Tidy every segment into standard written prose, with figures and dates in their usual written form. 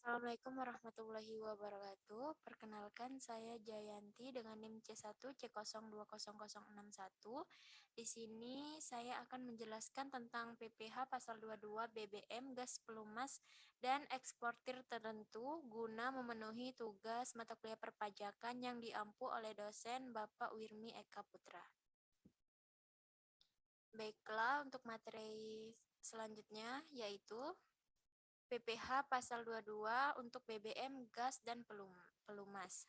Assalamualaikum warahmatullahi wabarakatuh. Perkenalkan saya Jayanti dengan NIM C1C020061. Di sini saya akan menjelaskan tentang PPh pasal 22 BBM gas pelumas dan eksportir tertentu guna memenuhi tugas mata kuliah perpajakan yang diampu oleh dosen Bapak Wirmi Eka Putra. Baiklah, untuk materi selanjutnya yaitu PPh pasal 22 untuk BBM, gas, dan pelumas.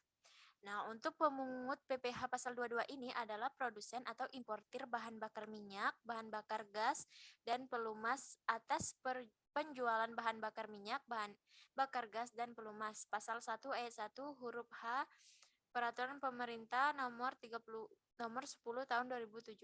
Nah, untuk pemungut PPh pasal 22 ini adalah produsen atau importir bahan bakar minyak, bahan bakar gas, dan pelumas atas penjualan bahan bakar minyak, bahan bakar gas, dan pelumas. Pasal 1 ayat 1 huruf H Peraturan Pemerintah nomor 10 tahun 2017.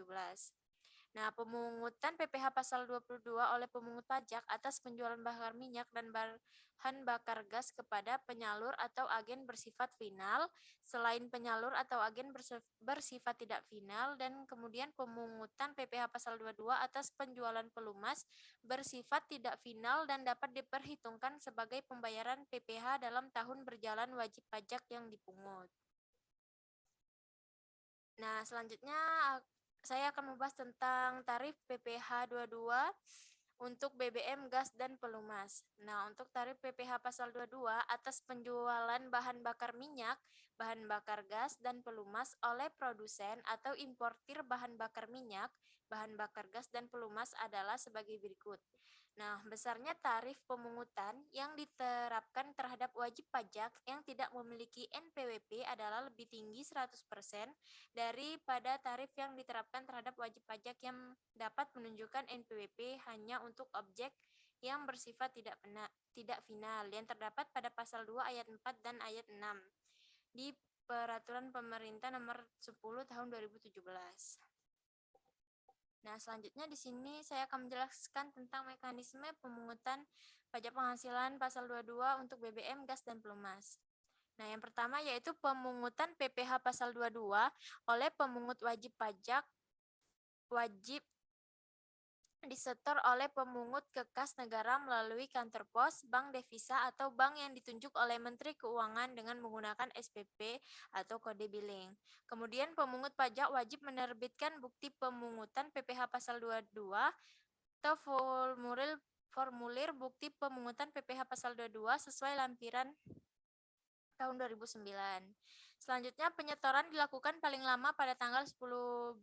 Nah, pemungutan PPh pasal 22 oleh pemungut pajak atas penjualan bakar minyak dan bahan bakar gas kepada penyalur atau agen bersifat final, selain penyalur atau agen bersifat tidak final, dan kemudian pemungutan PPh pasal 22 atas penjualan pelumas bersifat tidak final dan dapat diperhitungkan sebagai pembayaran PPh dalam tahun berjalan wajib pajak yang dipungut. Nah, selanjutnya saya akan membahas tentang tarif PPh 22 untuk BBM, gas, dan pelumas. Nah, untuk tarif PPh pasal 22 atas penjualan bahan bakar minyak, bahan bakar gas, dan pelumas oleh produsen atau importir bahan bakar minyak, bahan bakar gas, dan pelumas adalah sebagai berikut. Nah, besarnya tarif pemungutan yang diterapkan terhadap wajib pajak yang tidak memiliki NPWP adalah lebih tinggi 100% daripada tarif yang diterapkan terhadap wajib pajak yang dapat menunjukkan NPWP hanya untuk objek yang bersifat tidak final yang terdapat pada pasal 2 ayat 4 dan ayat 6 di Peraturan Pemerintah nomor 10 tahun 2017. Nah, selanjutnya di sini saya akan menjelaskan tentang mekanisme pemungutan pajak penghasilan pasal 22 untuk BBM, gas, dan pelumas. Nah, yang pertama yaitu pemungutan PPh pasal 22 oleh pemungut wajib pajak wajib disetor oleh pemungut ke kas negara melalui kantor pos, bank devisa, atau bank yang ditunjuk oleh Menteri Keuangan dengan menggunakan SPP atau kode billing. Kemudian pemungut pajak wajib menerbitkan bukti pemungutan PPh pasal 22 atau formulir bukti pemungutan PPh pasal 22 sesuai lampiran tahun 2009. Selanjutnya, penyetoran dilakukan paling lama pada tanggal 10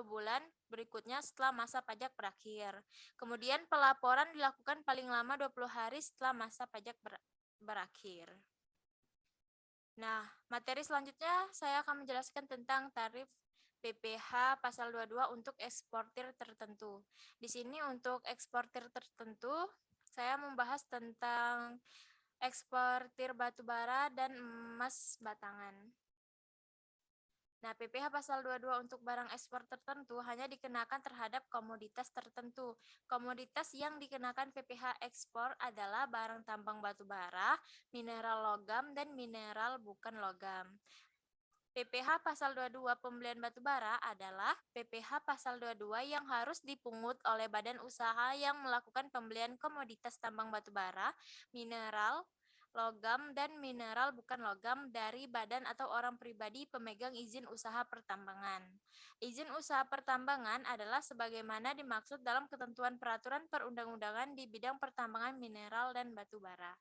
bulan berikutnya setelah masa pajak berakhir. Kemudian, pelaporan dilakukan paling lama 20 hari setelah masa pajak berakhir. Nah, materi selanjutnya saya akan menjelaskan tentang tarif PPh pasal 22 untuk eksportir tertentu. Di sini untuk eksportir tertentu, saya membahas tentang eksportir batu bara dan emas batangan. Nah, PPh pasal 22 untuk barang ekspor tertentu hanya dikenakan terhadap komoditas tertentu. Komoditas yang dikenakan PPh ekspor adalah barang tambang batu bara, mineral logam, dan mineral bukan logam. PPh pasal 22 pembelian batu bara adalah PPh pasal 22 yang harus dipungut oleh badan usaha yang melakukan pembelian komoditas tambang batu bara, mineral, logam, dan mineral bukan logam dari badan atau orang pribadi pemegang izin usaha pertambangan. Izin usaha pertambangan adalah sebagaimana dimaksud dalam ketentuan peraturan perundang-undangan di bidang pertambangan mineral dan batu bara.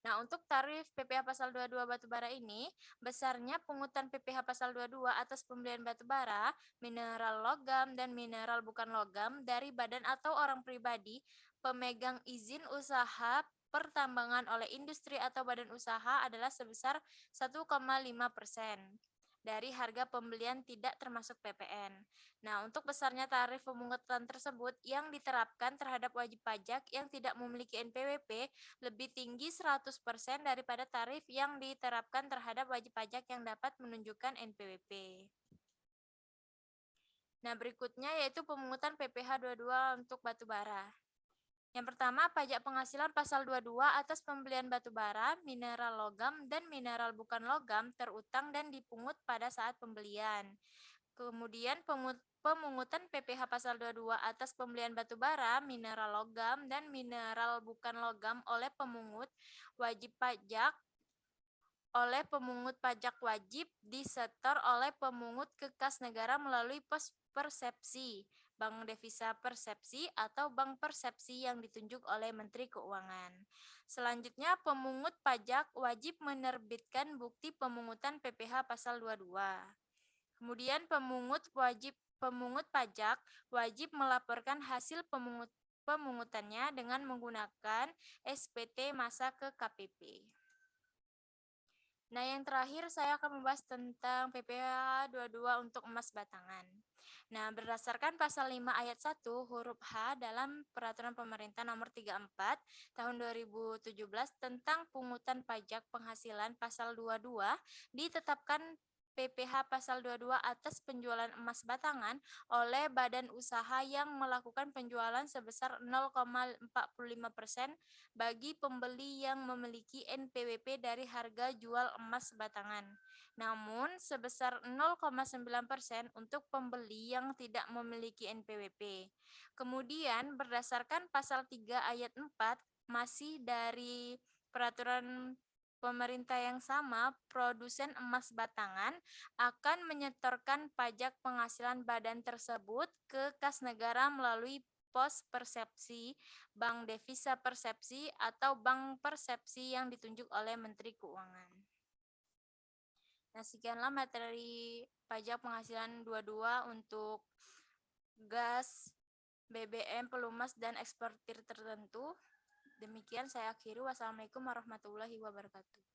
Nah, untuk tarif PPh pasal 22 batubara ini, besarnya pungutan PPh pasal 22 atas pembelian batubara, mineral logam, dan mineral bukan logam dari badan atau orang pribadi pemegang izin usaha pertambangan oleh industri atau badan usaha adalah sebesar 1,5% dari harga pembelian tidak termasuk PPN. Nah, untuk besarnya tarif pemungutan tersebut yang diterapkan terhadap wajib pajak yang tidak memiliki NPWP lebih tinggi 100% daripada tarif yang diterapkan terhadap wajib pajak yang dapat menunjukkan NPWP. Nah, berikutnya yaitu pemungutan PPh 22 untuk batu bara. Yang pertama, pajak penghasilan pasal 22 atas pembelian batu bara, mineral logam, dan mineral bukan logam terutang dan dipungut pada saat pembelian. Kemudian pemungutan PPh pasal 22 atas pembelian batu bara, mineral logam, dan mineral bukan logam oleh pemungut pajak wajib disetor oleh pemungut ke kas negara melalui pos persepsi, bank devisa persepsi, atau bank persepsi yang ditunjuk oleh Menteri Keuangan. Selanjutnya, pemungut pajak wajib menerbitkan bukti pemungutan PPh pasal 22. Kemudian pemungut pajak wajib melaporkan hasil pemungutannya dengan menggunakan SPT masa ke KPP. Nah, yang terakhir saya akan membahas tentang PPh 22 untuk emas batangan. Nah, berdasarkan pasal 5 ayat 1 huruf H dalam Peraturan Pemerintah Nomor 34 Tahun 2017 tentang pungutan pajak penghasilan pasal 22 ditetapkan PPh pasal 22 atas penjualan emas batangan oleh badan usaha yang melakukan penjualan sebesar 0,45% bagi pembeli yang memiliki NPWP dari harga jual emas batangan. Namun sebesar 0,9% untuk pembeli yang tidak memiliki NPWP. Kemudian berdasarkan pasal 3 ayat 4 masih dari peraturan pemerintah yang sama, produsen emas batangan akan menyetorkan pajak penghasilan badan tersebut ke kas negara melalui pos persepsi, bank devisa persepsi, atau bank persepsi yang ditunjuk oleh Menteri Keuangan. Nah, sekianlah materi pajak penghasilan 22 untuk gas, BBM, pelumas, dan eksportir tertentu. Demikian saya akhiri. Wassalamualaikum warahmatullahi wabarakatuh.